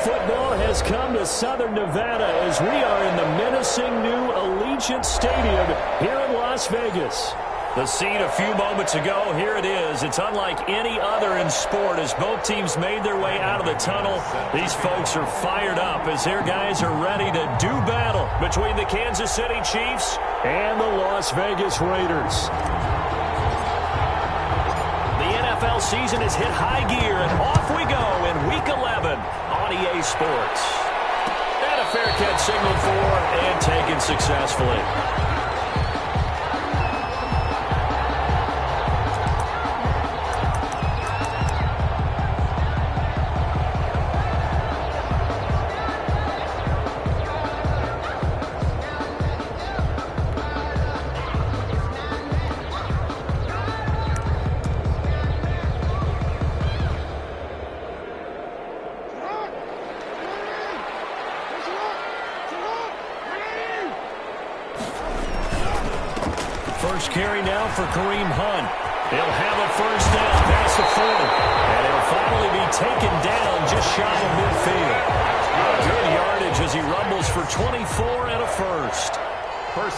football has come to Southern Nevada as we are in the menacing new Allegiant Stadium here in Las Vegas. The scene a few moments ago, here it is. It's unlike any other in sport as both teams made their way out of the tunnel. These folks are fired up as their guys are ready to do battle between the Kansas City Chiefs and the Las Vegas Raiders. The NFL season has hit high gear, and off we go in Week 11 on EA Sports. And a fair catch signaled for and taken successfully. First carry now for Kareem Hunt. He'll have a first down past the 40. And he'll finally be taken down just shy of midfield. Good yardage as he rumbles for 24 and a first.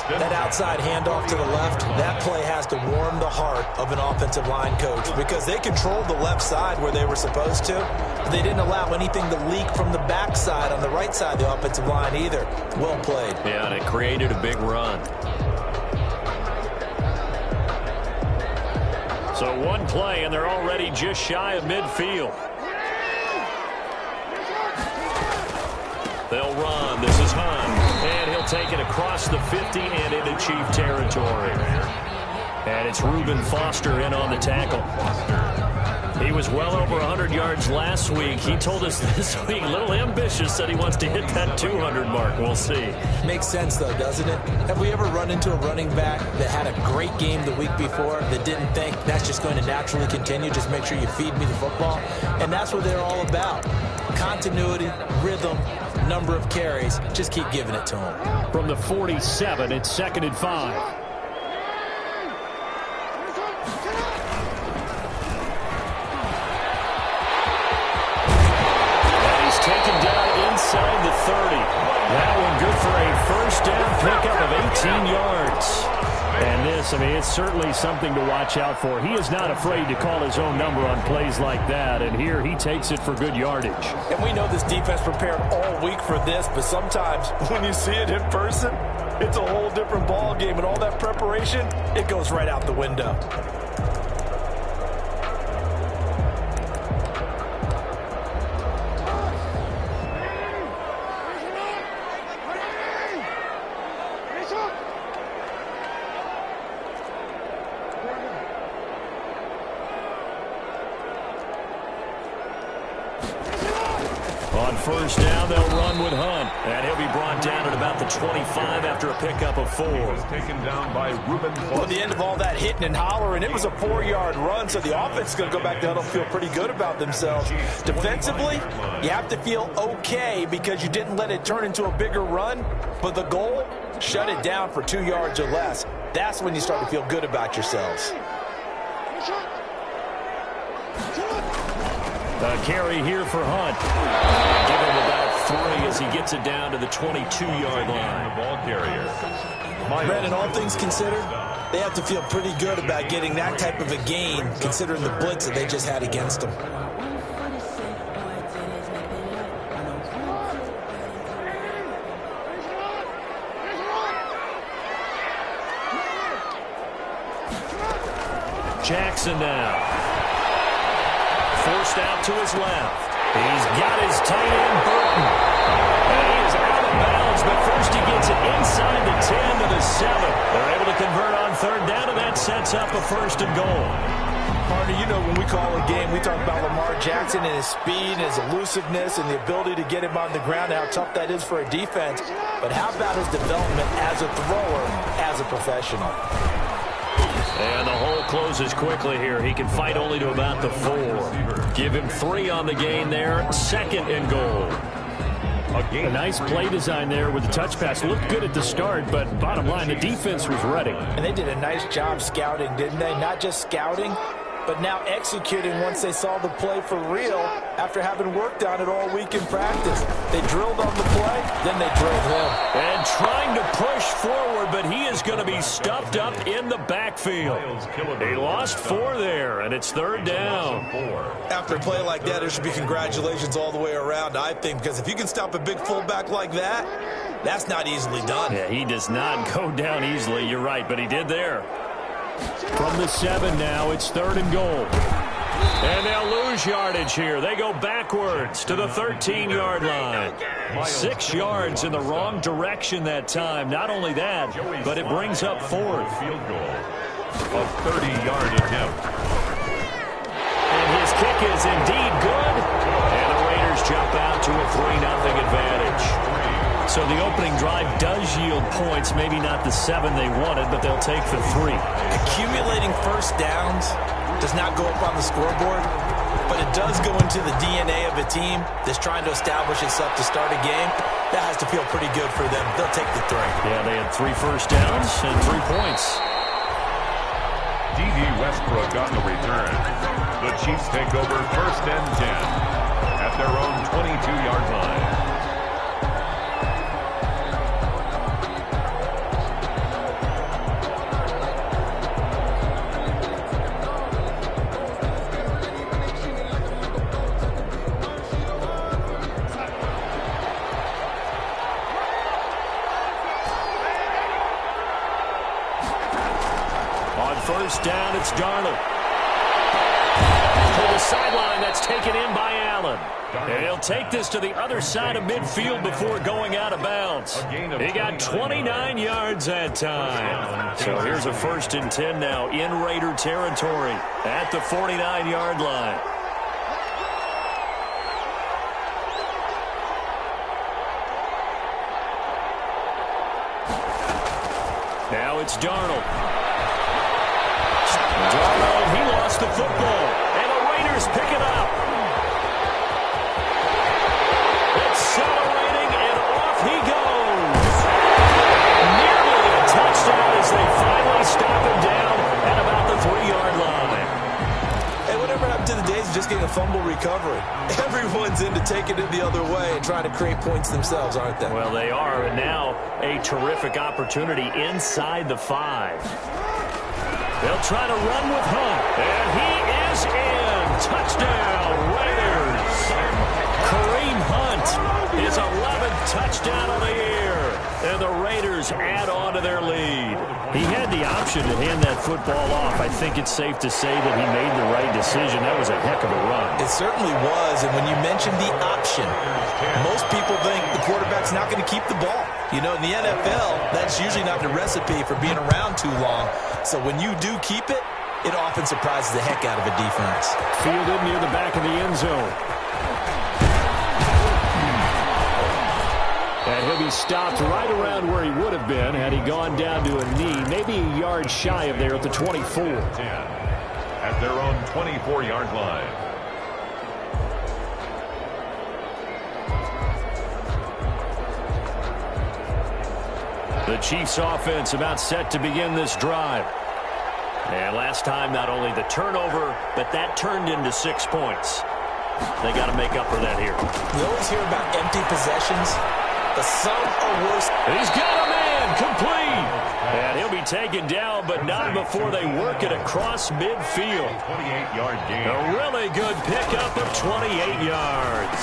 That outside handoff to the left, that play has to warm the heart of an offensive line coach because they controlled the left side where they were supposed to. But they didn't allow anything to leak from the backside on the right side of the offensive line either. Well played. Yeah, and it created a big run. So one play, and they're already just shy of midfield. They'll run. This is Hunt. And he'll take it across the 50 and into Chief territory. And it's Reuben Foster in on the tackle. He was well over 100 yards last week. He told us this week, a little ambitious, said he wants to hit that 200 mark. We'll see. Makes sense, though, doesn't it? Have we ever run into a running back that had a great game the week before that didn't think that's just going to naturally continue? Just make sure you feed me the football. And that's what they're all about. Continuity, rhythm, number of carries. Just keep giving it to them. From the 47, it's 2nd and 5. Inside the 30. That one good for a first down pickup of 18 yards. And this, I mean, it's certainly something to watch out for. He is not afraid to call his own number on plays like that. And here he takes it for good yardage. And we know this defense prepared all week for this, but sometimes when you see it in person, it's a whole different ball game. And all that preparation, it goes right out the window. On first down, they'll run with Hunt. And he'll be brought down at about the 25 after a pickup of 4. Taken down by Reuben. Well, at the end of all that hitting and hollering, it was a 4-yard run, so the offense is going to go back down and feel pretty good about themselves. Defensively, you have to feel okay because you didn't let it turn into a bigger run, but the goal, shut it down for 2 yards or less. That's when you start to feel good about yourselves. A carry here for Hunt. Give him about 3 as he gets it down to the 22-yard line. The ball carrier. Brandon, all things considered, they have to feel pretty good about getting that type of a gain considering the blitz that they just had against them. Jackson now. Forced out to his left. He's got his tight end, Burton. And he is out of bounds, but first he gets it inside the 10 to the 7. They're able to convert on third down, and that sets up a first and goal. Partner, you know when we call a game, we talk about Lamar Jackson and his speed and his elusiveness and the ability to get him on the ground, how tough that is for a defense. But how about his development as a thrower, as a professional? And the hole closes quickly here. He can fight only to about the 4. Give him 3 on the gain there. 2nd and goal. A nice play design there with the touch pass. Looked good at the start, but bottom line, the defense was ready. And they did a nice job scouting, didn't they? Not just scouting, but but now executing once they saw the play for real after having worked on it all week in practice. They drilled on the play, then they drilled him. And trying to push forward, but he is going to be stuffed up in the backfield. He lost 4 there, and it's 3rd down. After a play like that, there should be congratulations all the way around, I think, because if you can stop a big fullback like that, that's not easily done. Yeah, he does not go down easily. You're right, but he did there. From the 7 now, it's 3rd and goal. And they'll lose yardage here. They go backwards to the 13-yard line. 6 yards in the wrong direction that time. Not only that, but it brings up 4th. Field goal. A 30-yard attempt. And his kick is indeed good. And the Raiders jump out to a 3-0 advantage. So the opening drive does yield points. Maybe not the 7 they wanted, but they'll take the 3. Accumulating first downs does not go up on the scoreboard, but it does go into the DNA of a team that's trying to establish itself to start a game. That has to feel pretty good for them. They'll take the 3. Yeah, they had 3 first downs and 3 points. D.D. Westbrook on the return. The Chiefs take over 1st and 10 at their own 22-yard line. First down, it's Darnold. To the sideline, that's taken in by Allen. And he'll take this to the other side of midfield before going out of bounds. He got 29 yards that time. So here's a 1st and 10 now in Raider territory at the 49-yard line. Now it's Darnold. Darnold, he lost the football, and the Raiders pick it up. Accelerating, and off he goes. Nearly a touchdown as they finally stop him down at about the 3-yard line. Hey, whatever happened to the days of just getting a fumble recovery? Everyone's into taking it the other way and trying to create points themselves, aren't they? Well, they are, and now a terrific opportunity inside the 5. They'll try to run with Hunt, and he is in. Touchdown, Raiders. Kareem Hunt, his 11th touchdown of the year, and the Raiders add on to their lead. He had the option to hand that football off. I think it's safe to say that he made the right decision. That was a heck of a run. It certainly was, and when you mentioned the option, most people think the quarterback's not going to keep the ball. You know, in the NFL, that's usually not the recipe for being around too long. So when you do keep it, it often surprises the heck out of a defense. Fielded near the back of the end zone. And he'll be stopped right around where he would have been had he gone down to a knee, maybe a yard shy of there at the 24. 10 at their own 24-yard line. The Chiefs offense about set to begin this drive. And last time, not only the turnover, but that turned into 6 points. They got to make up for that here. We always hear about empty possessions. The some are worse. He's got a man complete. And he'll be taken down, but not before they work it across midfield. 28-yard gain. A really good pickup of 28 yards.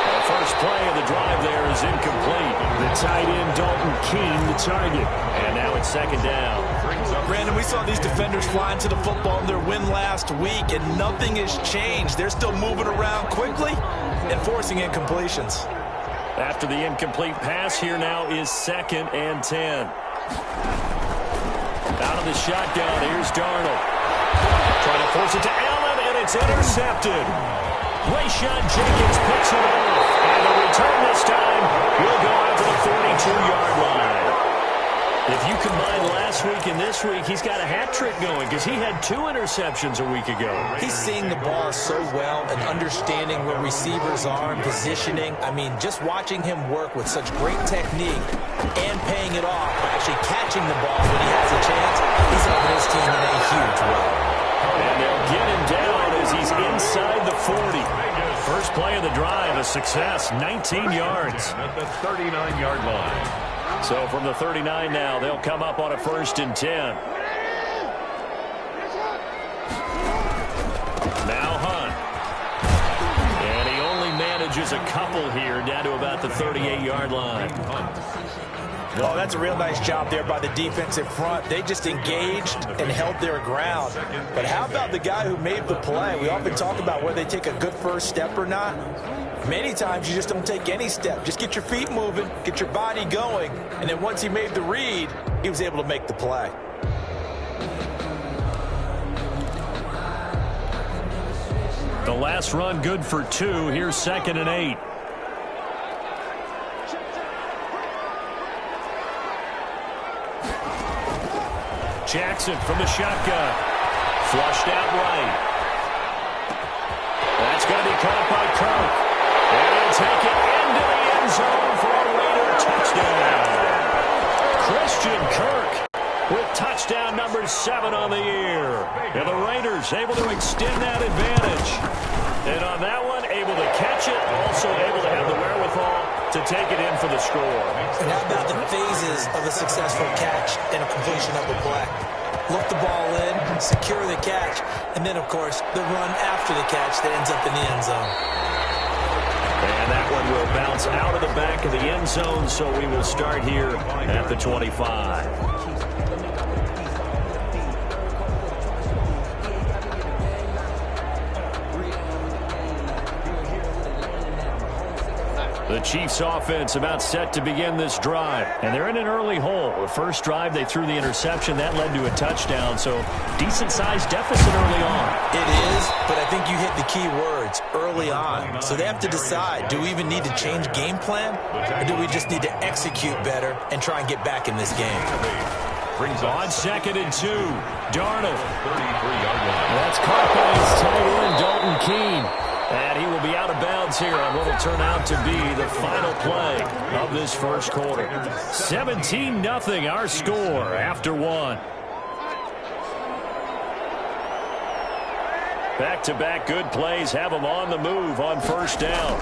The first play of the drive there is incomplete. The tight end, Dalton Keene, the target. And now it's 2nd down. Brandon, we saw these defenders flying to the football in their win last week, and nothing has changed. They're still moving around quickly and forcing incompletions. After the incomplete pass, here now is 2nd and 10. Out of the shotgun, here's Darnold. Trying to force it to Allen, and it's intercepted. Rayshawn Jenkins picks it off, and the return this time will go out to the 42-yard line. If you combine last week and this week, he's got a hat trick going because he had 2 interceptions a week ago. He's seeing the ball so well and understanding where receivers are and positioning. I mean, just watching him work with such great technique and paying it off by actually catching the ball when he has a chance, he's helping his team in a huge way. And they'll as he's inside the 40. First play of the drive, a success, 19 yards. At the 39-yard line. So from the 39 now, they'll come up on a 1st and 10. Now Hunt. And he only manages a couple here down to about the 38-yard line. Oh, that's a real nice job there by the defensive front. They just engaged and held their ground. But how about the guy who made the play? We often talk about whether they take a good first step or not. Many times you just don't take any step. Just get your feet moving, get your body going, and then once he made the read, he was able to make the play. The last run good for 2. Here's 2nd and 8. Jackson from the shotgun. Flushed out right. That's going to be caught by Kirk. And he'll take it into the end zone for a Raider touchdown. Christian Kirk with touchdown number 7 on the year. And the Raiders able to extend that advantage. And on that one, able to catch it, also able to have the wherewithal to take it in for the score. And how about the phases of a successful catch and a completion of the play? Look the ball in, secure the catch, and then, of course, the run after the catch that ends up in the end zone. And that one will bounce out of the back of the end zone, so we will start here at the 25. The Chiefs offense about set to begin this drive. And they're in an early hole. The first drive, they threw the interception. That led to a touchdown. So decent-sized deficit early on. It is, but I think you hit the key words, early on. So they have to decide, do we even need to change game plan? Or do we just need to execute better and try and get back in this game? On 2nd and 2, Darnold. 33-yard line. That's caught by his tight end, Dalton Keene. And he will be out of bounds here on what will turn out to be the final play of this first quarter. 17-0 our score after 1. Back-to-back good plays have them on the move on first down.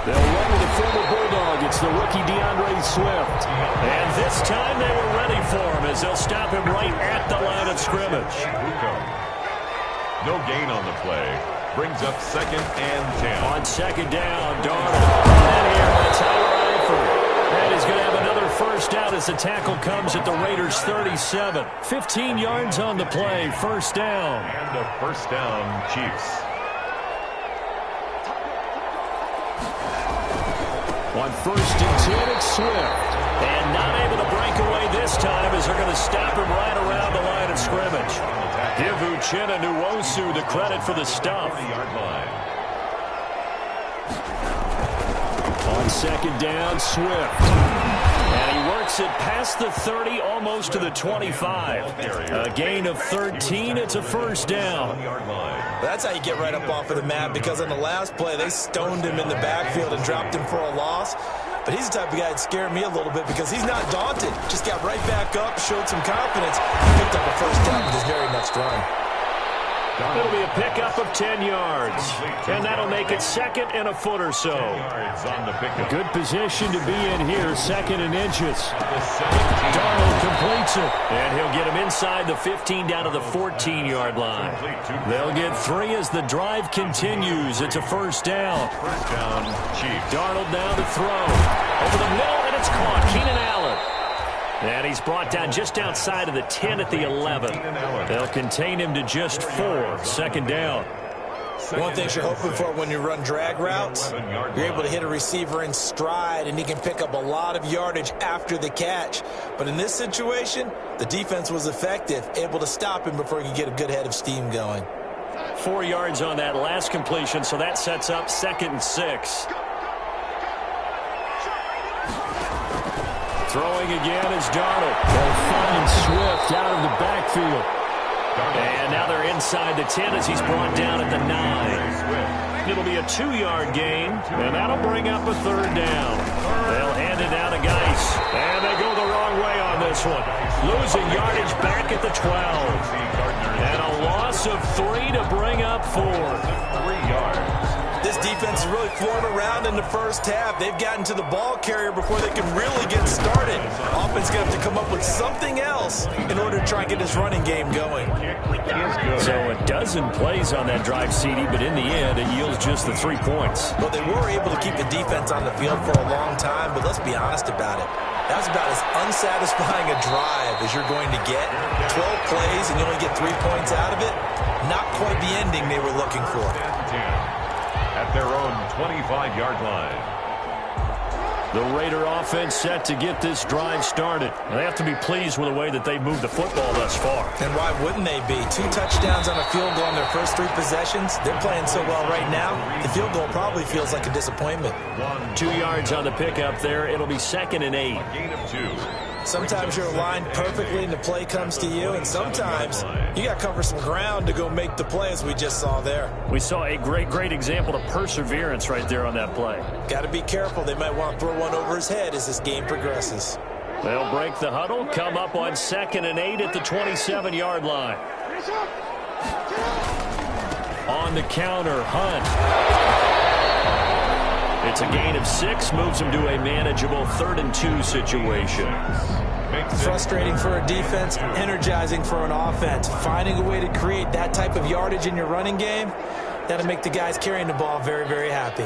They'll run with the former Bulldog. It's the rookie DeAndre Swift. And this time they were ready for him as they'll stop him right at the line of scrimmage. No gain on the play. Brings up 2nd and 10. On 2nd down, Darnold. And here by Tyler Eifert. And he's going to have another first down as the tackle comes at the Raiders' 37. 15 yards on the play. First down. And a first down, Chiefs. On 1st and 10, it's Swift. And not able to break away this time as they're going to stop him right around the line of scrimmage. Give Uchenna Nwosu the credit for the stop. On 2nd down, Swift. And he works it past the 30, almost to the 25. A gain of 13. It's a first down. That's how you get right up off of the mat, because on the last play, they stoned him in the backfield and dropped him for a loss. But he's the type of guy that scared me a little bit because he's not daunted. Just got right back up, showed some confidence, picked up a first down with his very next run. It'll be a pickup of 10 yards. And that'll make it 2nd and a foot or so. Good position to be in here, 2nd and inches. Darnold completes it. And he'll get him inside the 15 down to the 14-yard line. They'll get 3 as the drive continues. It's a first down. First down, Chiefs. Darnold now to throw. Over the middle, and it's caught. Keenan Allen. And he's brought down just outside of the 10 at the 11. They'll contain him to just 4. 2nd down. One thing you're hoping for when you run drag routes, you're able to hit a receiver in stride, and he can pick up a lot of yardage after the catch. But in this situation, the defense was effective, able to stop him before he could get a good head of steam going. 4 yards on that last completion, so that sets up 2nd and 6. Throwing again is Darnold. They'll find Swift out of the backfield. And now they're inside the 10 as he's brought down at the 9. It'll be a 2-yard gain, and that'll bring up a 3rd down. They'll hand it down to Geis. And they go the wrong way on this one. Losing yardage back at the 12. And a loss loss of 3 to bring up 4. 3 yards. This defense is really flooring around in the first half. They've gotten to the ball carrier before they can really get started. Offense going to have to come up with something else in order to try and get this running game going. So a dozen plays on that drive, CD, but in the end, it yields just the 3 points. Well, they were able to keep the defense on the field for a long time, but let's be honest about it. That was about as unsatisfying a drive as you're going to get. 12 plays and you only get 3 points out of it. Not quite the ending they were looking for. At their own 25-yard line. The Raider offense set to get this drive started. And they have to be pleased with the way that they've moved the football thus far. And why wouldn't they be? 2 touchdowns on a field goal on their first 3 possessions. They're playing so well right now, the field goal probably feels like a disappointment. 2 yards on the pickup there. It'll be 2nd and 8. A gain of 2. Sometimes you're aligned perfectly and the play comes to you, and sometimes you got to cover some ground to go make the play, as we just saw there. We saw a great example of perseverance right there on that play. Got to be careful. They might want to throw one over his head as this game progresses. They'll break the huddle, come up on 2nd and 8 at the 27-yard line. On the counter, Hunt. It's a gain of 6, moves them to a manageable 3rd and 2 situation. Frustrating for a defense, energizing for an offense. Finding a way to create that type of yardage in your running game, that'll make the guys carrying the ball very, very happy.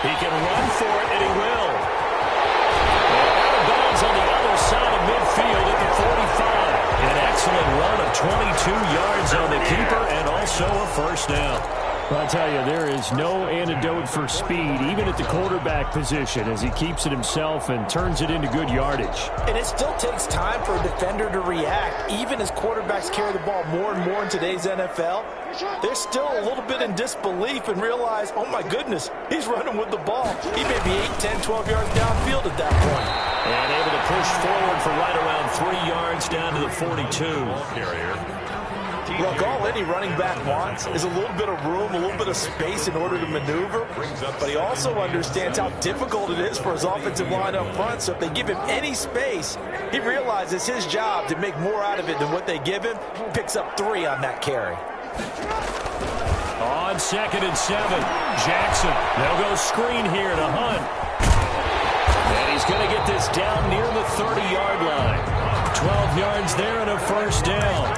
He can run for it, and he will. And out of bounds on the other side of midfield at the 45. An excellent run of 22 yards on the keeper and also a first down. Well, I tell you, there is no antidote for speed, even at the quarterback position, as he keeps it himself and turns it into good yardage. And it still takes time for a defender to react. Even as quarterbacks carry the ball more and more in today's NFL, they're still a little bit in disbelief and realize, oh my goodness, he's running with the ball. He may be 8, 10, 12 yards downfield at that point. And able to push forward for right around 3 yards down to the 42. Carrier. Look, all any running back wants is a little bit of room, a little bit of space in order to maneuver. But he also understands how difficult it is for his offensive line up front. So if they give him any space, he realizes his job to make more out of it than what they give him. Picks up 3 on that carry. On 2nd and 7, Jackson. They'll go screen here to Hunt. And he's going to get this down near the 30-yard line. 12 yards there and a first down.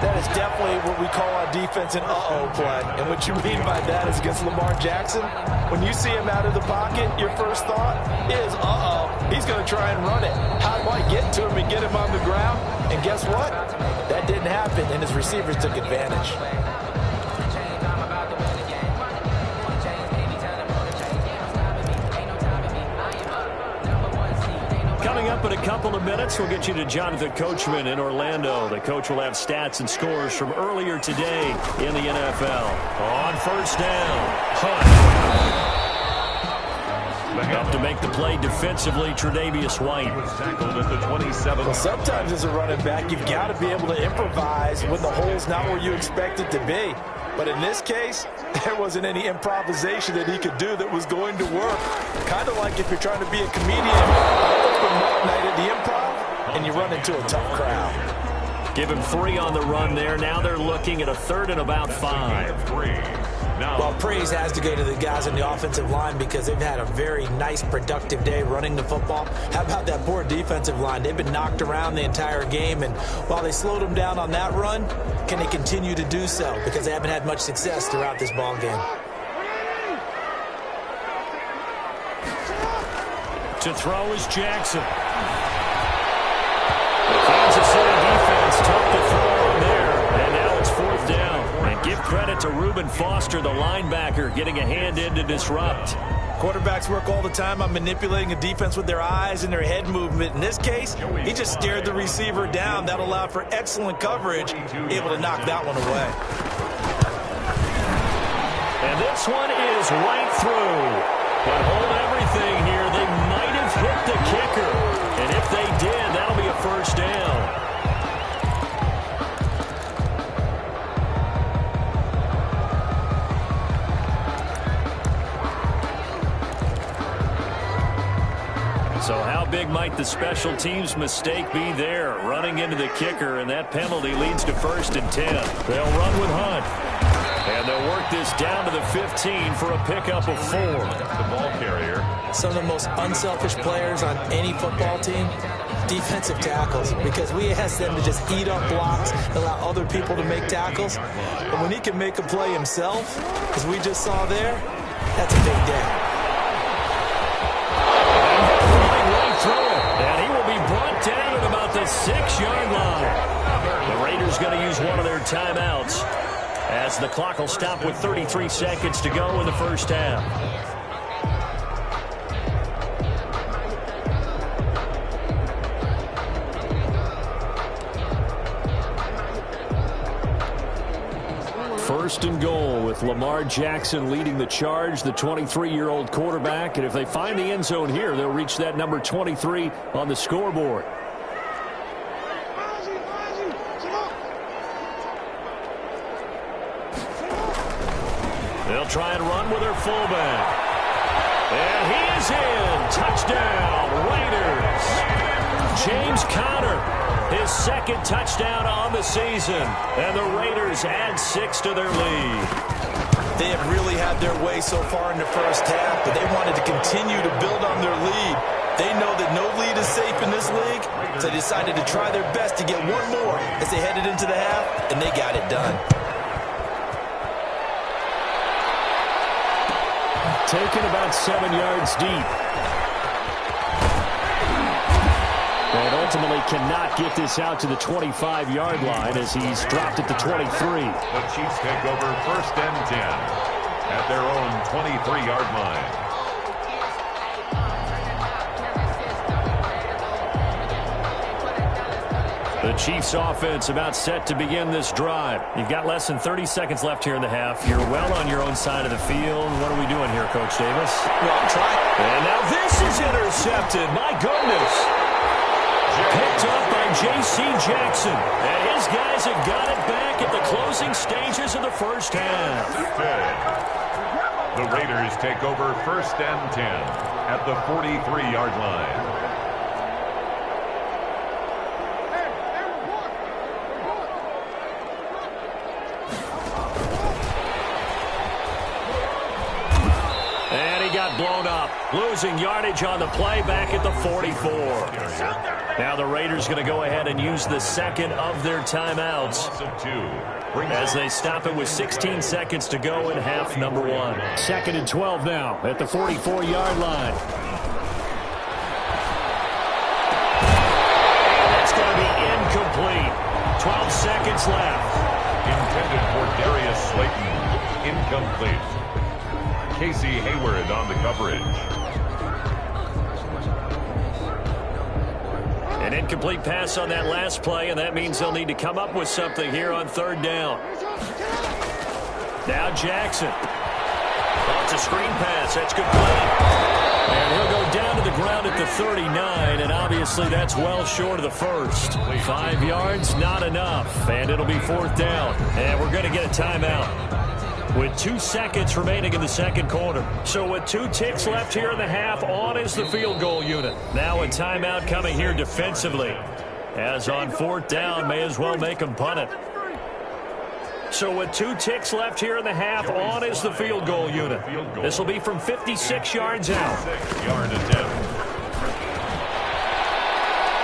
That is definitely what we call on defense an uh-oh play. And what you mean by that is against Lamar Jackson, when you see him out of the pocket, your first thought is, uh-oh, he's going to try and run it. How do I get to him and get him on the ground? And guess what? That didn't happen, and his receivers took advantage. Coming up in a couple of minutes, we'll get you to Jonathan Coachman in Orlando. The coach will have stats and scores from earlier today in the NFL. On first down, Hunt. Up to make the play defensively, Tre'Davious White. Tackled at the 27. Well, sometimes as a running back, you've got to be able to improvise when the hole's not where you expect it to be. But in this case, there wasn't any improvisation that he could do that was going to work. Kind of like if you're trying to be a comedian on open mic night at the Improv and you run into a tough crowd. Give him 3 on the run there. Now they're looking at a 3rd and about 5. Well, praise has to go to the guys on the offensive line because they've had a very nice, productive day running the football. How about that poor defensive line? They've been knocked around the entire game, and while they slowed them down on that run, can they continue to do so? Because they haven't had much success throughout this ball game. To throw is Jackson. The Kansas City defense tough to throw in there, and now it's 4th down. And give credit to Reuben Foster, the linebacker, getting a hand in to disrupt. Quarterbacks work all the time on manipulating a defense with their eyes and their head movement. In this case, he just stared the receiver down. That allowed for excellent coverage, able to knock that one away. And this one is right through. But hold everything here. They might have hit the kicker. And if they did, that'll be a first down. So how big might the special teams mistake be there? Running into the kicker, and that penalty leads to 1st and 10. They'll run with Hunt. And they'll work this down to the 15 for a pickup of 4. The ball carrier. Some of the most unselfish players on any football team, defensive tackles, because we ask them to just eat up blocks, allow other people to make tackles. But when he can make a play himself, as we just saw there, that's a big day. Right through it. And he will be brought down at about the 6-yard line. The Raiders going to use one of their timeouts, as the clock will stop with 33 seconds to go in the first half. First and goal with Lamar Jackson leading the charge, the 23-year-old quarterback. And if they find the end zone here, they'll reach that number 23 on the scoreboard. They'll try and run with their fullback. And he is in. Touchdown, Raiders. James Conner, his 2nd touchdown on the season. And the Raiders add 6 to their lead. They have really had their way so far in the first half, but they wanted to continue to build on their lead. They know that no lead is safe in this league, so they decided to try their best to get one more as they headed into the half, and they got it done. Taken about 7 yards deep. And ultimately cannot get this out to the 25-yard line as he's dropped at the 23. The Chiefs take over 1st and 10 at their own 23-yard line. The Chiefs offense about set to begin this drive. You've got less than 30 seconds left here in the half. You're well on your own side of the field. What are we doing here, Coach Davis? Well, I'm trying. And now this is intercepted. My goodness. Picked up by J.C. Jackson. And his guys have got it back at the closing stages of the first half. The Raiders take over 1st and 10 at the 43-yard line. Blown up, losing yardage on the play back at the 44. Now the Raiders going to go ahead and use the 2nd of their timeouts as they stop it with 16 seconds to go in half number 1. 2nd and 12 now at the 44-yard line. That's going to be incomplete. 12 seconds left. Intended for Darius Slayton. Incomplete. Casey Hayward on the coverage. An incomplete pass on that last play, and that means they'll need to come up with something here on 3rd down. Now Jackson. Oh, it's a screen pass. That's good play. And he'll go down to the ground at the 39, and obviously that's well short of the 1st. 5 yards, not enough, and it'll be 4th down. And we're going to get a timeout with 2 seconds remaining in the 2nd quarter. So with 2 ticks left here in the half, on is the field goal unit. Now a timeout coming here defensively, as on 4th down, may as well make them punt it. So with 2 ticks left here in the half, on is the field goal unit. This will be from 56 yards out. 6-yard attempt.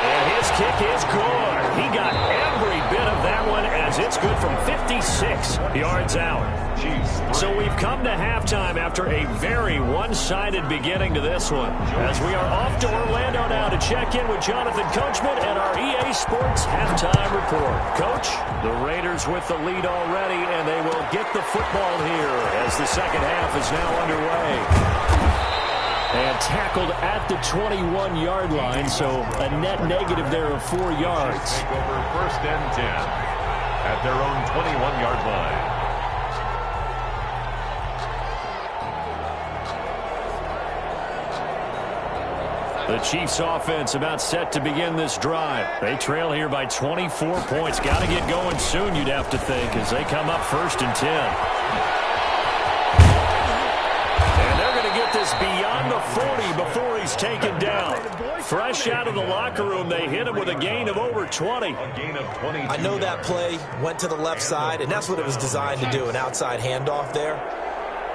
And his kick is good. He got every bit of that one, as it's good from 56 yards out. So we've come to halftime after a very one-sided beginning to this one, as we are off to Orlando now to check in with Jonathan Coachman and our EA Sports halftime report. Coach, the Raiders with the lead already, and they will get the football here as the second half is now underway. And tackled at the 21-yard line, so a net negative there of 4 yards. Take over 1st and 10 at their own 21-yard line. The Chiefs offense about set to begin this drive. They trail here by 24 points. Got to get going soon, you'd have to think, as they come up 1st and 10. And they're going to get this is beyond the 40 before he's taken down. Fresh out of the locker room, they hit him with a gain of over 20. I know that play went to the left side, and that's what it was designed to do, an outside handoff there.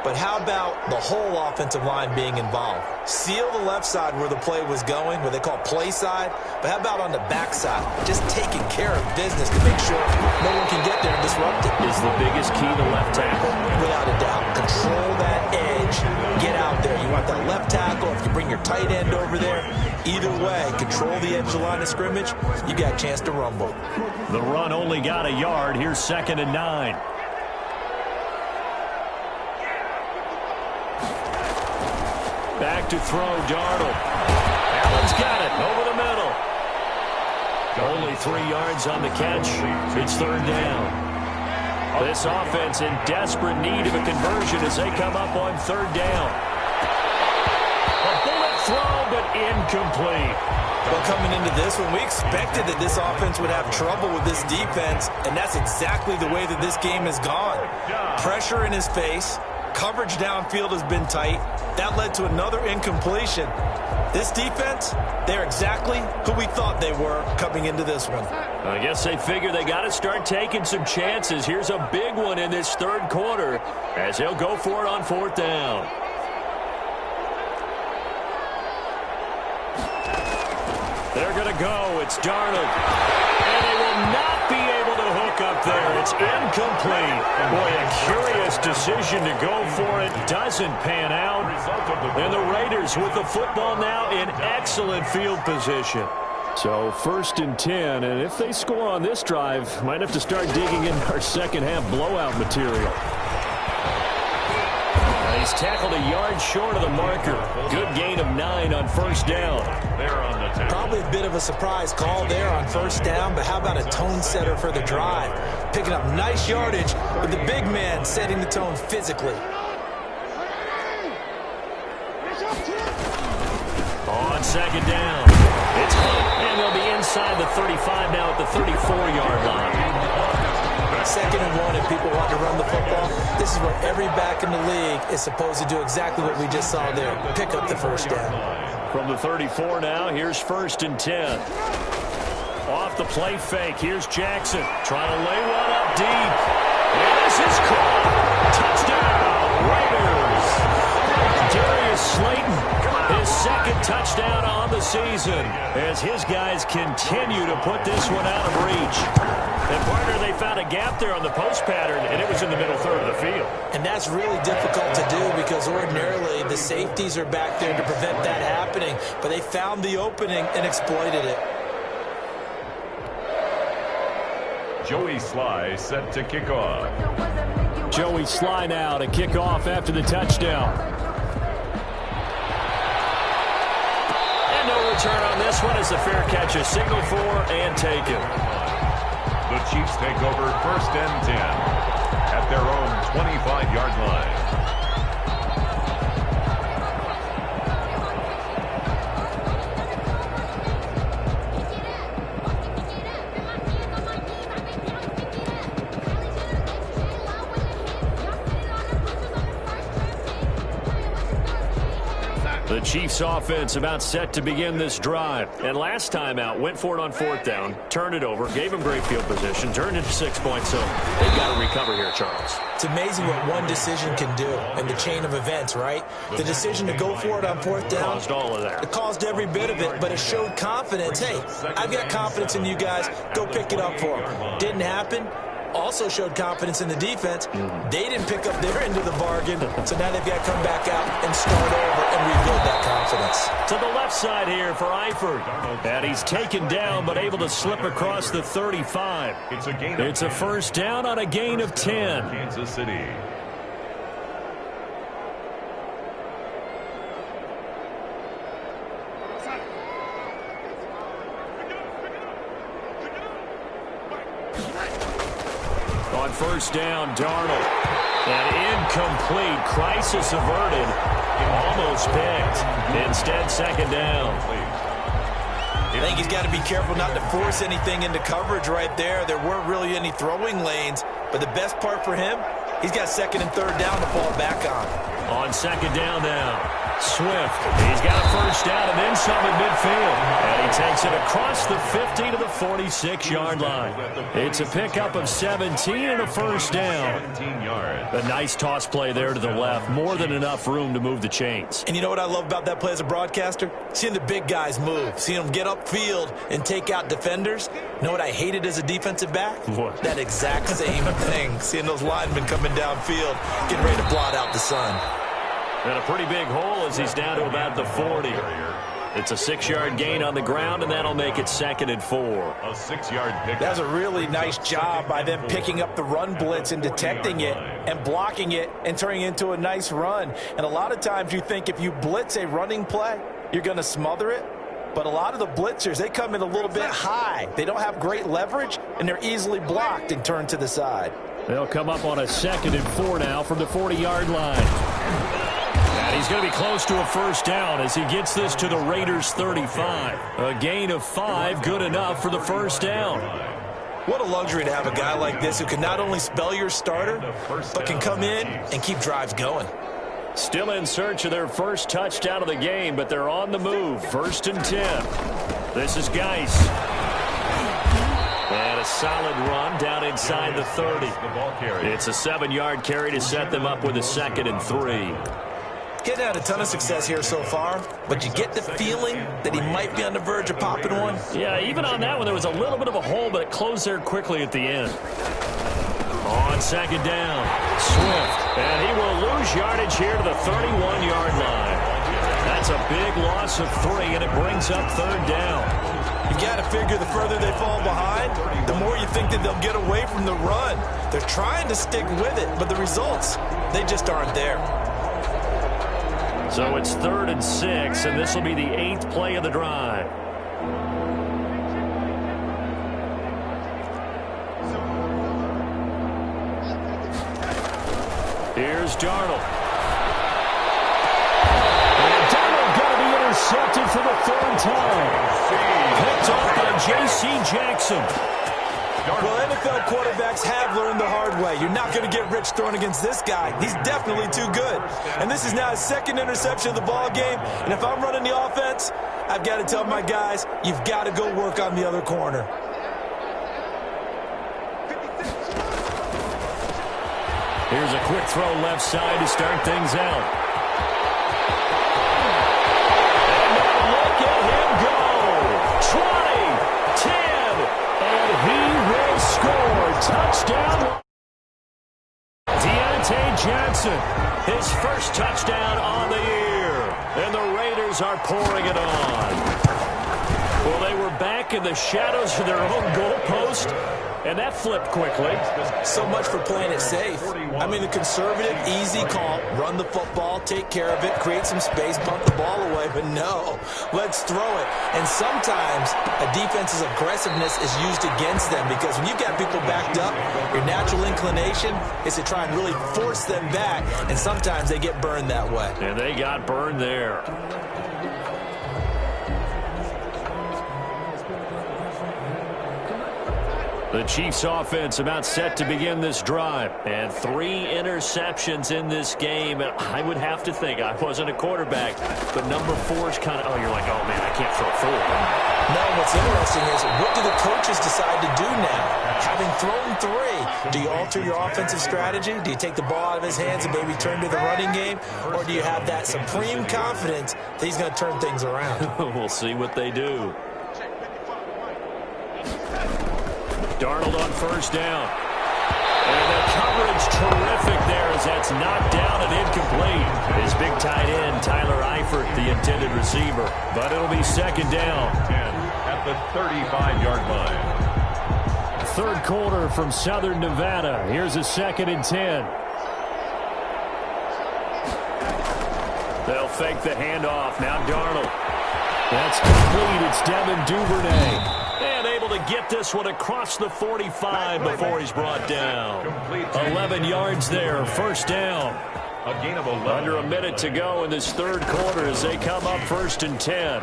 But how about the whole offensive line being involved? Seal the left side where the play was going, what they call play side. But how about on the back side? Just taking care of business to make sure no one can get there and disrupt it. Is the biggest key to left tackle? Without a doubt. Control that edge. Get out there. You want that left tackle. If you bring your tight end over there, either way, control the edge of the line of scrimmage, you got a chance to rumble. The run only got a yard. Here's 2nd and 9. Back to throw, Darnold. Allen's got it over the middle. Only 3 yards on the catch. It's 3rd down. This offense in desperate need of a conversion as they come up on 3rd down. A bullet throw, but incomplete. Well, coming into this one, we expected that this offense would have trouble with this defense, and that's exactly the way that this game has gone. Pressure in his face. Coverage downfield has been tight. That led to another incompletion. This defense, they're exactly who we thought they were coming into this one. I guess they figure they got to start taking some chances. Here's a big one in this 3rd quarter as he'll go for it on 4th down. They're going to go. It's Darnold. And they will not be able to hook up there. It's incomplete. Boy, a curious decision to go for it. Doesn't pan out. And the Raiders with the football now in excellent field position. So 1st and 10, and if they score on this drive, might have to start digging in our second-half blowout material. He's tackled a yard short of the marker. Good gain of 9 on 1st down. Probably a bit of a surprise call there on 1st down, but how about a tone setter for the drive? Picking up nice yardage with the big man setting the tone physically. On 2nd down, it's Hunt, and they'll be inside the 35 now at the 34-yard line. 2nd and 1 if people want to run the football. This is where every back in the league is supposed to do exactly what we just saw there. Pick up the 1st down. From the 34 now, here's 1st and 10. Off the play fake, here's Jackson. Trying to lay one up deep. And this is caught. Touchdown, Raiders. Darius Slayton, his 2nd touchdown on the season as his guys continue to put this one out of reach. And, partner, they found a gap there on the post pattern, and it was in the middle 3rd of the field. And that's really difficult to do because ordinarily the safeties are back there to prevent that happening. But they found the opening and exploited it. Joey Sly set to kick off. Joey Sly now to kick off after the touchdown. And no return on this one as the fair catch is signaled for and taken. The Chiefs take over 1st and 10 at their own 25-yard line. The Chiefs offense about set to begin this drive. And last time out, went for it on 4th down, turned it over, gave them great field position, turned it to 6 points, so they've got to recover here, Charles. It's amazing what one decision can do in the chain of events, right? The decision to go for it on 4th down. Caused all of that. It caused every bit of it, but it showed confidence. Hey, I've got confidence in you guys. Go pick it up for them. Didn't happen. Also showed confidence in the defense. They didn't pick up their end of the bargain, so now they've got to come back out and start over and rebuild that confidence. To the left side here for Eifert. And he's taken down, but able to slip across the 35. It's a 1st down on a gain of 10. Kansas City. On 1st down, Darnold. An incomplete, crisis averted, almost picked. Instead, 2nd down. I think he's got to be careful not to force anything into coverage right there. There weren't really any throwing lanes, but the best part for him, he's got 2nd and 3rd down to fall back on. On second down now. Swift, he's got a first down and then some at midfield. And he takes it across the 50 to the 46-yard line. It's a pickup of 17 and a first down. A nice toss play there to the left. More than enough room to move the chains. And you know what I love about that play as a broadcaster? Seeing the big guys move. Seeing them get upfield and take out defenders. You know what I hated as a defensive back? What? That exact same thing. Seeing those linemen coming downfield, getting ready to blot out the sun. And a pretty big hole as he's down to about the 40. It's a 6-yard gain on the ground, and that'll make it 2nd and 4. A 6-yard pick. That's a really nice job by them picking up the run blitz and detecting it and blocking it and turning it into a nice run. And a lot of times you think if you blitz a running play, you're going to smother it. But a lot of the blitzers, they come in a little bit high. They don't have great leverage, and they're easily blocked and turned to the side. They'll come up on a 2nd and 4 now from the 40-yard line. And he's going to be close to a first down as he gets this to the Raiders' 35. A gain of 5, good enough for the first down. What a luxury to have a guy like this who can not only spell your starter, but can come in and keep drives going. Still in search of their first touchdown of the game, but they're on the move. 1st and 10. This is Geis. And a solid run down inside the 30. It's a 7-yard carry to set them up with a 2nd and 3. Getting had a ton of success here so far, but you get the feeling that he might be on the verge of popping one. Yeah, even on that one, there was a little bit of a hole, but it closed there quickly at the end. On 2nd down, Swift. And he will lose yardage here to the 31-yard line. That's a big loss of 3, and it brings up 3rd down. You got to figure the further they fall behind, the more you think that they'll get away from the run. They're trying to stick with it, but the results, they just aren't there. So it's 3rd and 6, and this will be the 8th play of the drive. Here's Darnold. And Darnold going to be intercepted for the 3rd time. Picked off by J.C. Jackson. Well, NFL quarterbacks have learned the hard way. You're not going to get rich throwing against this guy. He's definitely too good. And this is now his 2nd interception of the ball game. And if I'm running the offense, I've got to tell my guys, you've got to go work on the other corner. Here's a quick throw left side to start things out. And now look at him go. 20, 10, and he will score. Touchdown. Deontay Johnson, his first touchdown on the year. And the Raiders are pouring it on. Well, they were back in the shadows of their own goalpost, and that flipped quickly. So much for playing it safe. I mean, the conservative, easy call, run the football, take care of it, create some space, punt the ball away. But no, let's throw it. And sometimes a defense's aggressiveness is used against them because when you've got people backed up, your natural inclination is to try and really force them back, and sometimes they get burned that way. And they got burned there. The Chiefs offense about set to begin this drive. And 3 interceptions in this game. And I would have to think, I wasn't a quarterback, but number 4 is kind of, oh, you're like, oh, man, I can't throw 4. No, what's interesting is what do the coaches decide to do now? Having thrown 3, do you alter your offensive strategy? Do you take the ball out of his hands and maybe turn to the running game? Or do you have that supreme confidence that he's going to turn things around? We'll see what they do. Darnold on 1st down. And the coverage terrific there as that's knocked down and incomplete. His big tight end, Tyler Eifert, the intended receiver. But it'll be 2nd down. 10 at the 35-yard line. 3rd quarter from Southern Nevada. Here's a 2nd and 10. They'll fake the handoff. Now Darnold. That's complete. It's Devin Duvernay. And able to get this one across the 45 before he's brought down. 11 yards there. 1st down. A gain of 11. Under a minute to go in this 3rd quarter as they come up 1st and 10.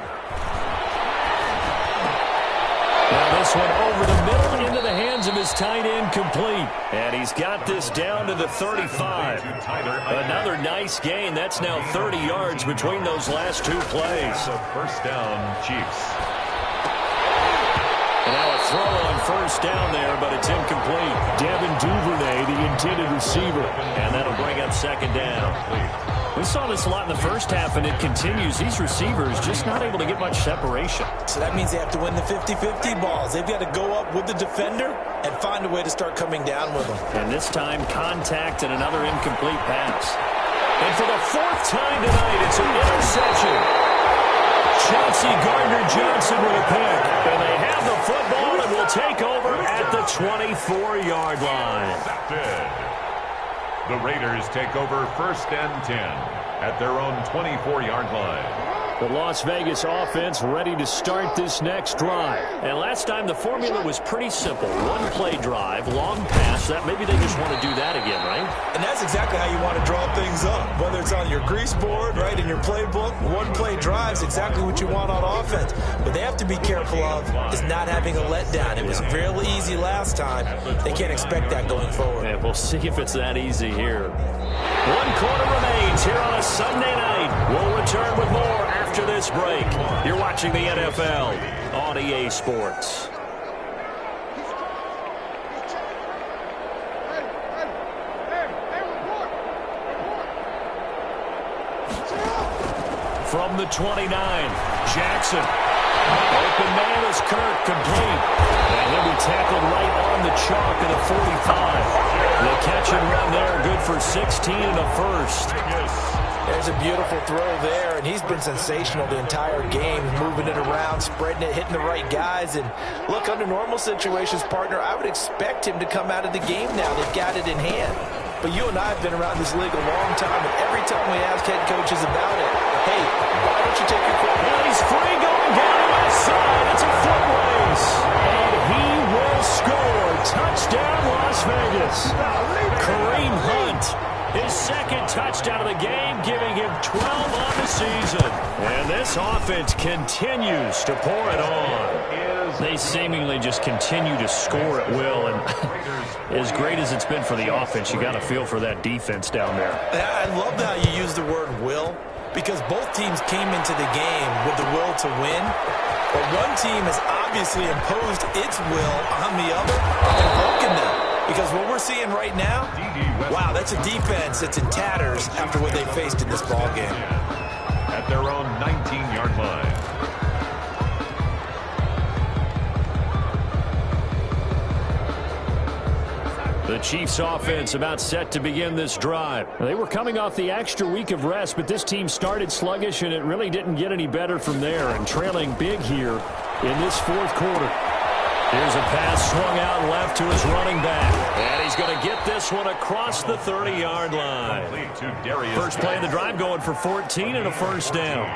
Now this one over the middle into the hands of his tight end complete. And he's got this down to the 35. Another nice gain. That's now 30 yards between those last two plays. First down, Chiefs. And now a throw on first down there, but it's incomplete. Devin Duvernay, the intended receiver. And that'll bring up second down. We saw this a lot in the first half, and it continues. These receivers just not able to get much separation. So that means they have to win the 50-50 balls. They've got to go up with the defender and find a way to start coming down with them. And this time, contact and another incomplete pass. And for the fourth time tonight, it's an interception. Chauncey Gardner-Johnson with a pick. And they have the football and will take over at the 24-yard line. The Raiders take over first and 10 at their own 24-yard line. The Las Vegas offense ready to start this next drive. And last time the formula was pretty simple. One-play drive, long pass. That maybe they just want to do that again, right? And that's exactly how you want to draw things up. Whether it's on your grease board, right, in your playbook, one-play drive is exactly what you want on offense. But they have to be careful of is not having a letdown. It was real easy last time. They can't expect that going forward. And we'll see if it's that easy here. 1 quarter remains here on a Sunday night. We'll return with more after this break. You're watching the NFL on EA Sports. From the 29, Jackson. Open man is Kirk, complete. And he'll be tackled right on the chalk at a 45. The catch and run there, good for 16 and a first. There's a beautiful throw there, and he's been sensational the entire game, moving it around, spreading it, hitting the right guys. And look, under normal situations, partner, I would expect him to come out of the game now. They've got it in hand. But you and I have been around this league a long time, and every time we ask head coaches about it, hey, why don't you take your quarterback? And he's free going down the left side. It's a foot race. And he will score. Touchdown, Las Vegas. Kareem Hunt, his second touchdown of the game, giving him 12 on the season. And this offense continues to pour it on. They seemingly just continue to score at will. And as great as it's been for the offense, you got to feel for that defense down there. I love how you use the word will, because both teams came into the game with the will to win. But one team has obviously imposed its will on the other and broken them. Because what we're seeing right now, wow, that's a defense that's in tatters after what they faced in this ballgame. At their own 19-yard line. The Chiefs offense about set to begin this drive. They were coming off the extra week of rest, but this team started sluggish, and it really didn't get any better from there, and trailing big here in this fourth quarter. Here's a pass swung out left to his running back. And he's going to get this one across the 30-yard line. First play of the drive going for 14 and a first down.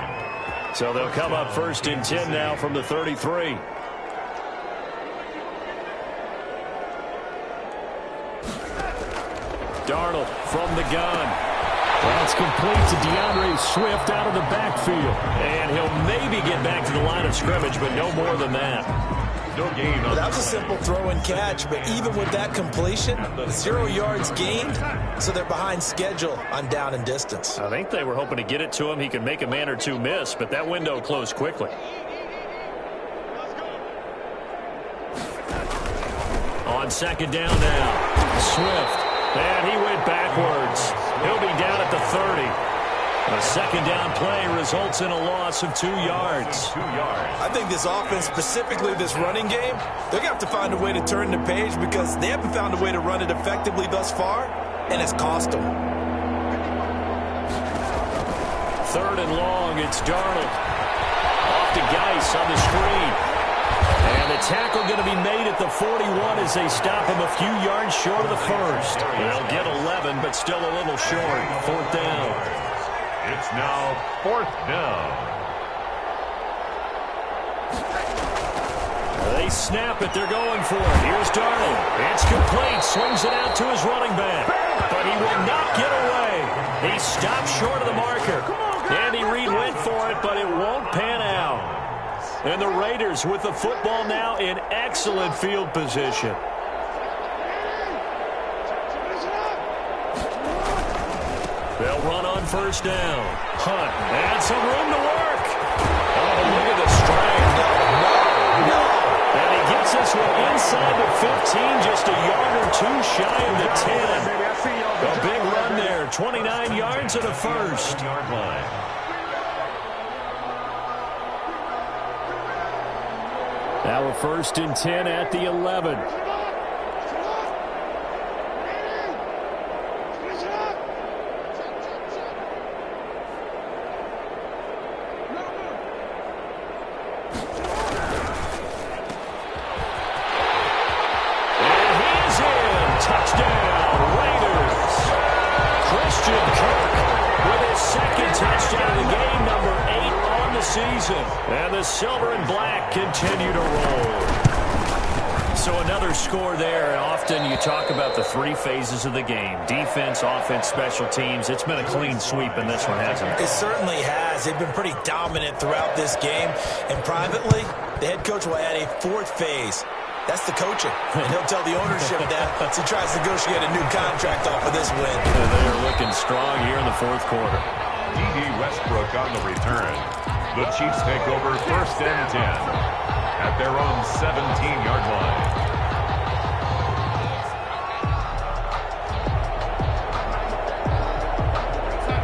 So they'll come up first and 10 now from the 33. Darnold from the gun. That's complete to DeAndre Swift out of the backfield. And he'll maybe get back to the line of scrimmage, but no more than that. No gain. That was a simple throw and catch, but even with that completion, 0 yards gained, so they're behind schedule on down and distance. I think they were hoping to get it to him. He could make a man or two miss, but that window closed quickly. On second down now, Swift. And he went backwards. He'll be down at the 30. A second down play results in a loss of 2 yards. I think this offense, specifically this running game, they're going to have to find a way to turn the page because they haven't found a way to run it effectively thus far, and it's cost them. Third and long, it's Darnold. Off to Geis on the screen. And the tackle going to be made at the 41 as they stop him a few yards short of the first. They'll get 11, but still a little short. Fourth down. It's now fourth down. They snap it. They're going for it. Here's Darnold. It's complete. Swings it out to his running back. But he will not get away. He stopped short of the marker. Andy Reid went for it, but it won't pan out. And the Raiders with the football now in excellent field position. They'll run on first down. Hunt, and some room to work. Oh, look at the strength. No. And he gets this one inside the 15, just a yard or two shy of the 10. A big run there, 29 yards and a first. Now a 1st and 10 at the 11. And the silver and black continue to roll. So another score there. And often you talk about the 3 phases of the game. Defense, offense, special teams. It's been a clean sweep in this one, hasn't it? It certainly has. They've been pretty dominant throughout this game. And privately, the head coach will add a 4th phase. That's the coaching. And he'll tell the ownership that as he tries to negotiate a new contract off of this win. And they are looking strong here in the 4th quarter. D.D. Westbrook on the return. The Chiefs take over 1st and 10 at their own 17-yard line.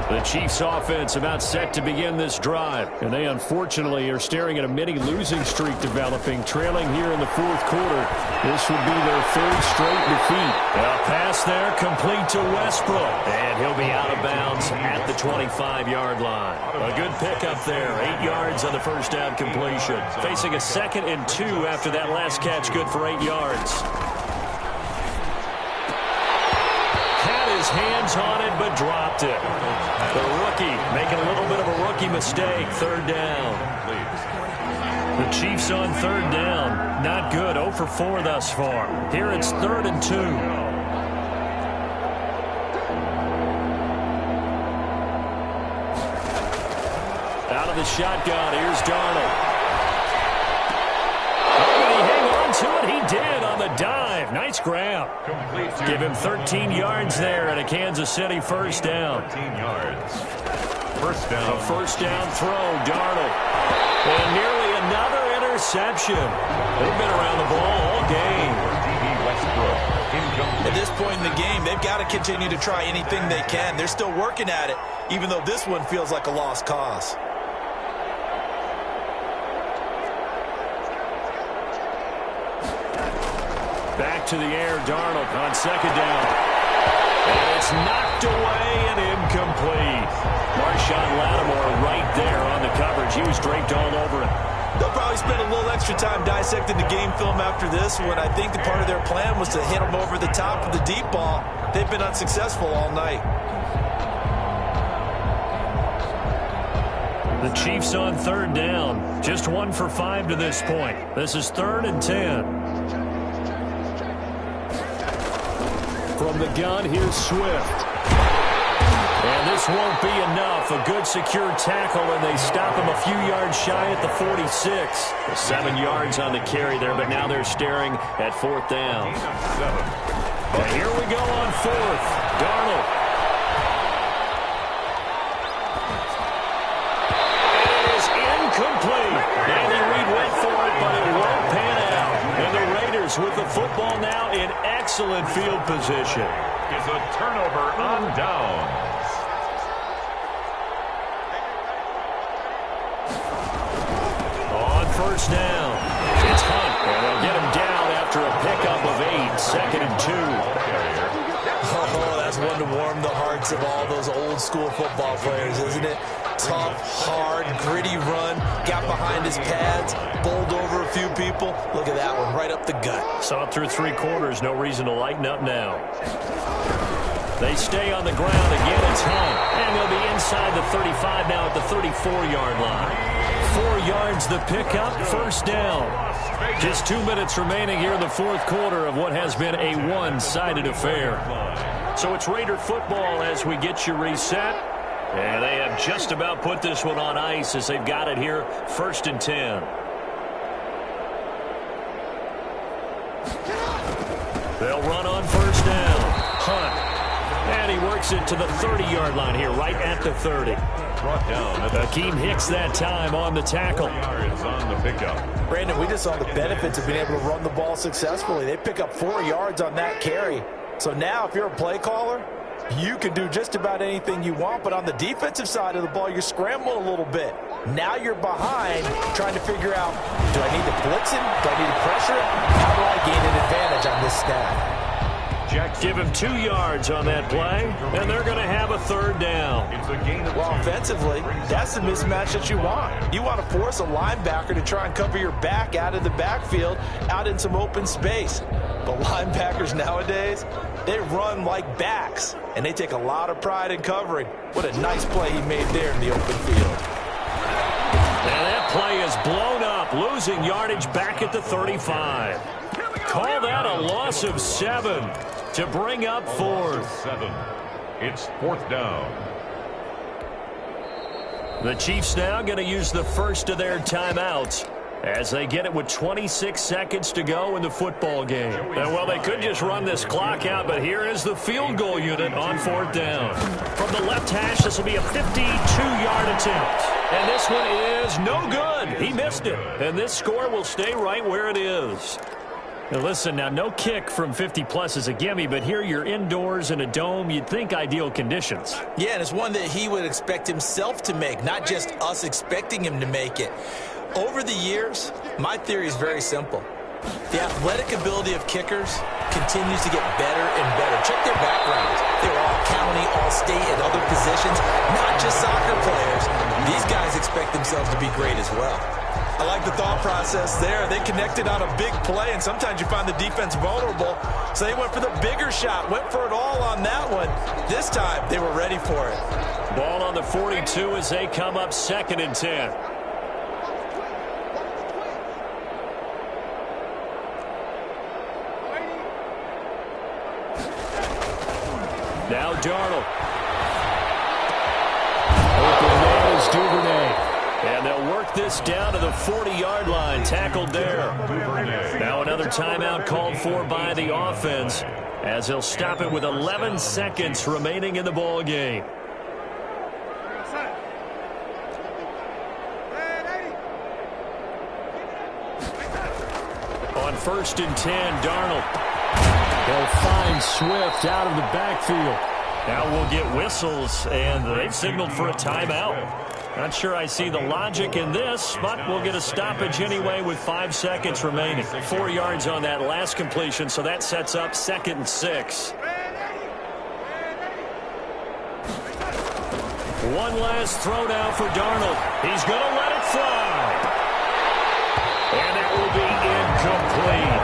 The Chiefs offense about set to begin this drive. And they unfortunately are staring at a mini losing streak developing, trailing here in the 4th quarter. This would be their 3rd straight defeat. A pass there complete to Westbrook. And he'll be out of bounds at the 25-yard line. A good pickup there. 8 yards on the first down completion. Facing a 2nd and 2 after that last catch, good for 8 yards. His hands on it, but dropped it. The rookie making a little bit of a rookie mistake. 3rd down. The Chiefs on 3rd down. Not good. 0 for 4 thus far. Here it's 3rd and 2. Out of the shotgun. Here's Darnold. Did he hang on to it? He did on the dive. Nice grab. Give him 13 yards there and a Kansas City 1st down. 13 yards. 1st down. A 1st down throw, Darnold. And nearly another interception. They've been around the ball all game. D.D. Westbrook. At this point in the game, they've got to continue to try anything they can. They're still working at it, even though this one feels like a lost cause. Back to the air, Darnold on 2nd down. And it's knocked away and incomplete. Marshawn Lattimore right there on the coverage. He was draped all over it. They'll probably spend a little extra time dissecting the game film after this one. I think the part of their plan was to hit them over the top of the deep ball. They've been unsuccessful all night. The Chiefs on 3rd down. Just 1 for 5 to this point. This is 3rd and 10. From the gun, here's Swift. And this won't be enough. A good secure tackle, and they stop him a few yards shy at the 46. 7 yards on the carry there, but now they're staring at 4th down. And here we go on 4th. Darnold. It is incomplete. Andy Reid went for it, but it won't pan out. And the Raiders with the football now in excellent field position. Is a turnover on downs. On 1st down, it's Hunt, and they'll get him down after a pickup of 8, 2nd and 2. Oh, that's one to warm the hearts of all those old school football players, isn't it? Tough, hard, gritty run, got behind his pads, bowled over a few people. Look at that one, right up the gut. Saw through 3 quarters, no reason to lighten up now. They stay on the ground again, it's Hunt, and they'll be inside the 35 now at the 34-yard line. 4 yards the pickup, 1st down. Just 2 minutes remaining here in the 4th quarter of what has been a one-sided affair. So it's Raider football as we get you reset. And they have just about put this one on ice as they've got it here, 1st and 10. They'll run on 1st down. Hunt. And he he works it to the 30-yard line here, right at the 30. Brought down. Akeem Hicks that time on the tackle. Yards on the pickup. Brandon, we just saw the benefits of being able to run the ball successfully. They pick up 4 yards on that carry. So now if you're a play caller, you can do just about anything you want, but on the defensive side of the ball, you're scrambling a little bit. Now you're behind trying to figure out, do I need to blitz him? Do I need to pressure him? How do I gain an advantage on this snap? Give him 2 yards on that play, and they're going to have a third down. It's a gain of Well, offensively, that's the mismatch that you want. You want to force a linebacker to try and cover your back out of the backfield, out in some open space. But linebackers nowadays, they run like backs, and they take a lot of pride in covering. What a nice play he made there in the open field. And that play is blown up, losing yardage back at the 35. Call that a loss of 7 to bring up 4th. 7. It's 4th down. The Chiefs now going to use the first of their timeouts as they get it with 26 seconds to go in the football game. And, well, they could just run this clock out, but here is the field goal unit on 4th down. From the left hash, this will be a 52-yard attempt. And this one is no good. He missed it. And this score will stay right where it is. Now listen, now no kick from 50-plus is a gimme, but here you're indoors in a dome. You'd think ideal conditions. Yeah, and it's one that he would expect himself to make, not just us expecting him to make it. Over the years, my theory is very simple. The athletic ability of kickers continues to get better and better. Check their backgrounds. They were all county, all state, and other positions, not just soccer players. These guys expect themselves to be great as well. I like the thought process there. They connected on a big play, and sometimes you find the defense vulnerable. So they went for the bigger shot, went for it all on that one. This time, they were ready for it. Ball on the 42 as they come up 2nd and 10. Now Darnold. Open man is Duvernay. And they'll work this down to the 40-yard line. Tackled there. Now another timeout called for by the offense as they'll stop it with 11 seconds remaining in the ball game. On 1st and 10, Darnold. They'll find Swift out of the backfield. Now we'll get whistles, and they've signaled for a timeout. Not sure I see the logic in this, but we'll get a stoppage anyway with 5 seconds remaining. 4 yards on that last completion, so that sets up 2nd and 6. One last throw now for Darnold. He's going to let it fly. And it will be incomplete.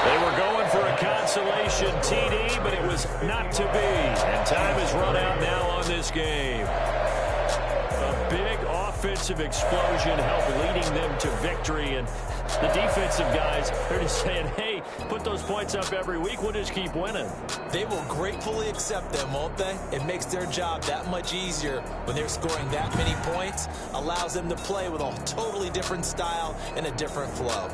They were going for a consolation TD, but it was not to be. And time is run out now on this game. A big offensive explosion helped leading them to victory. And the defensive guys, they're just saying, hey, put those points up every week. We'll just keep winning. They will gratefully accept them, won't they? It makes their job that much easier when they're scoring that many points. Allows them to play with a totally different style and a different flow.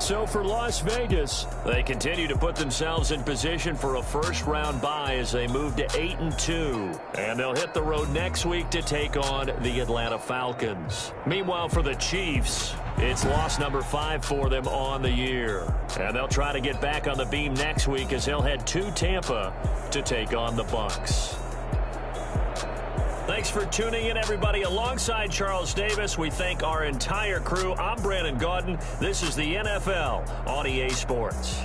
So for Las Vegas, they continue to put themselves in position for a first-round bye as they move to 8-2. And they'll hit the road next week to take on the Atlanta Falcons. Meanwhile, for the Chiefs, it's loss number 5 for them on the year. And they'll try to get back on the beam next week as they'll head to Tampa to take on the Bucs. Thanks for tuning in, everybody. Alongside Charles Davis, we thank our entire crew. I'm Brandon Gaudin. This is the NFL on EA Sports.